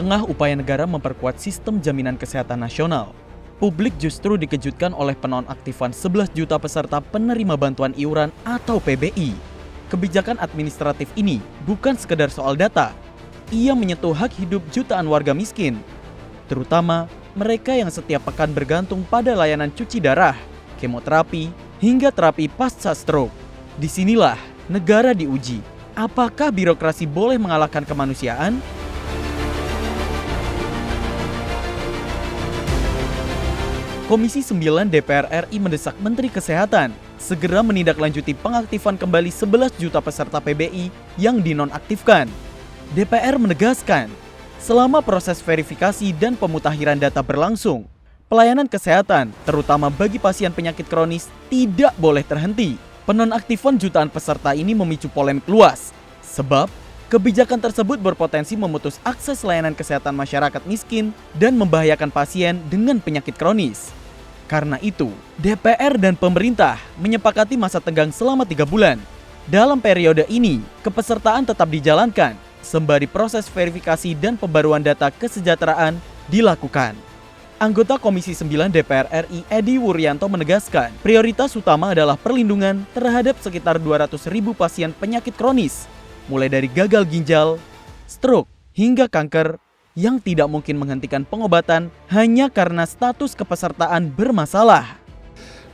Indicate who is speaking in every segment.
Speaker 1: tengah upaya negara memperkuat sistem jaminan kesehatan nasional, publik justru dikejutkan oleh penonaktifan 11 juta peserta penerima bantuan iuran atau PBI. Kebijakan administratif ini bukan sekedar soal data, ia menyentuh hak hidup jutaan warga miskin, terutama mereka yang setiap pekan bergantung pada layanan cuci darah, kemoterapi, hingga terapi pasca stroke. Disinilah negara diuji. Apakah birokrasi boleh mengalahkan kemanusiaan? Komisi 9 DPR RI mendesak Menteri Kesehatan segera menindaklanjuti pengaktifan kembali 11 juta peserta PBI yang dinonaktifkan. DPR menegaskan, selama proses verifikasi dan pemutakhiran data berlangsung, pelayanan kesehatan, terutama bagi pasien penyakit kronis, tidak boleh terhenti. Penonaktifan jutaan peserta ini memicu polemik luas, sebab kebijakan tersebut berpotensi memutus akses layanan kesehatan masyarakat miskin dan membahayakan pasien dengan penyakit kronis. Karena itu, DPR dan pemerintah menyepakati masa tenggang selama 3 bulan. Dalam periode ini, kepesertaan tetap dijalankan, sembari proses verifikasi dan pembaruan data kesejahteraan dilakukan. Anggota Komisi 9 DPR RI Edi Wuryanto menegaskan, prioritas utama adalah perlindungan terhadap sekitar 200.000 pasien penyakit kronis, mulai dari gagal ginjal, stroke, hingga kanker, yang tidak mungkin menghentikan pengobatan hanya karena status kepesertaan bermasalah.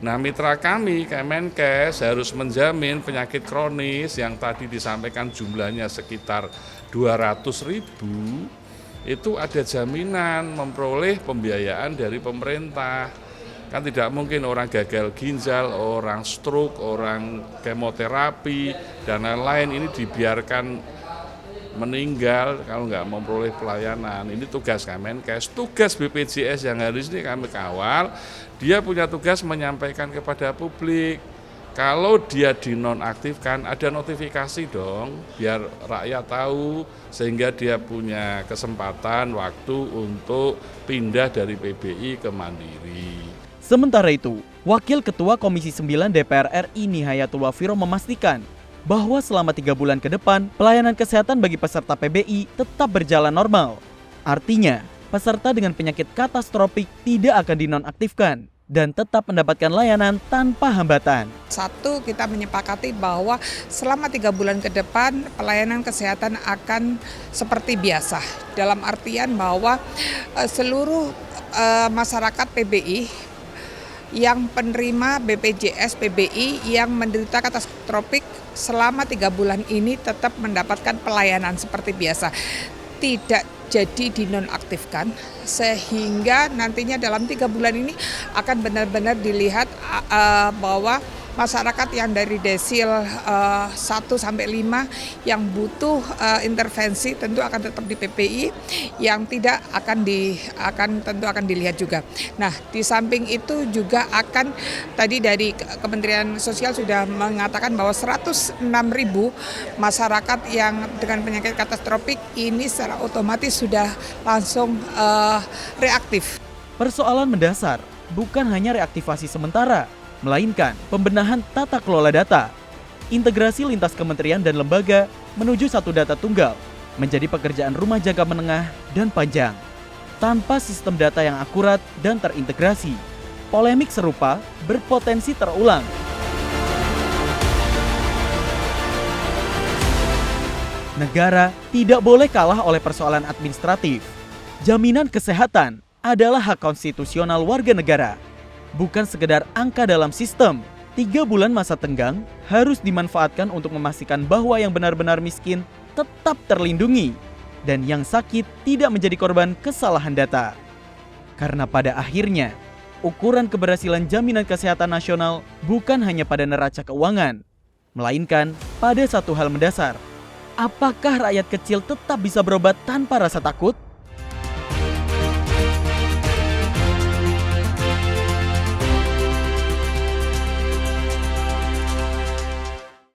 Speaker 2: Nah, mitra kami Kemenkes harus menjamin penyakit kronis yang tadi disampaikan jumlahnya sekitar 200.000 itu ada jaminan memperoleh pembiayaan dari pemerintah. Kan tidak mungkin orang gagal ginjal, orang stroke, orang kemoterapi, dan lain-lain ini dibiarkan meninggal kalau nggak memperoleh pelayanan. Ini tugas Kemenkes, tugas BPJS yang harus ini kami kawal. Dia punya tugas menyampaikan kepada publik. Kalau dia dinonaktifkan, ada notifikasi dong, biar rakyat tahu, sehingga dia punya kesempatan waktu untuk pindah dari PBI ke Mandiri.
Speaker 1: Sementara itu, Wakil Ketua Komisi 9 DPR RI Nihayatul Wafiro memastikan bahwa selama 3 bulan ke depan, pelayanan kesehatan bagi peserta PBI tetap berjalan normal. Artinya, peserta dengan penyakit katastropik tidak akan dinonaktifkan dan tetap mendapatkan layanan tanpa hambatan.
Speaker 3: Satu, kita menyepakati bahwa selama 3 bulan ke depan, pelayanan kesehatan akan seperti biasa. Dalam artian bahwa seluruh masyarakat PBI yang penerima BPJS PBI yang menderita katastropik selama 3 bulan ini tetap mendapatkan pelayanan seperti biasa. Tidak jadi dinonaktifkan, sehingga nantinya dalam 3 bulan ini akan benar-benar dilihat bahwa masyarakat yang dari desil 1 sampai 5 yang butuh intervensi tentu akan tetap di PPI, yang tidak tentu akan dilihat juga. Nah, di samping itu juga akan tadi dari Kementerian Sosial sudah mengatakan bahwa 106.000 masyarakat yang dengan penyakit katastropik ini secara otomatis sudah langsung reaktif.
Speaker 1: Persoalan mendasar bukan hanya reaktivasi sementara, melainkan pembenahan tata kelola data. Integrasi lintas kementerian dan lembaga menuju satu data tunggal menjadi pekerjaan rumah jangka menengah dan panjang. Tanpa sistem data yang akurat dan terintegrasi, polemik serupa berpotensi terulang. Negara tidak boleh kalah oleh persoalan administratif. Jaminan kesehatan adalah hak konstitusional warga negara, bukan sekedar angka dalam sistem. 3 bulan masa tenggang harus dimanfaatkan untuk memastikan bahwa yang benar-benar miskin tetap terlindungi dan yang sakit tidak menjadi korban kesalahan data. Karena pada akhirnya, ukuran keberhasilan jaminan kesehatan nasional bukan hanya pada neraca keuangan, melainkan pada satu hal mendasar. Apakah rakyat kecil tetap bisa berobat tanpa rasa takut?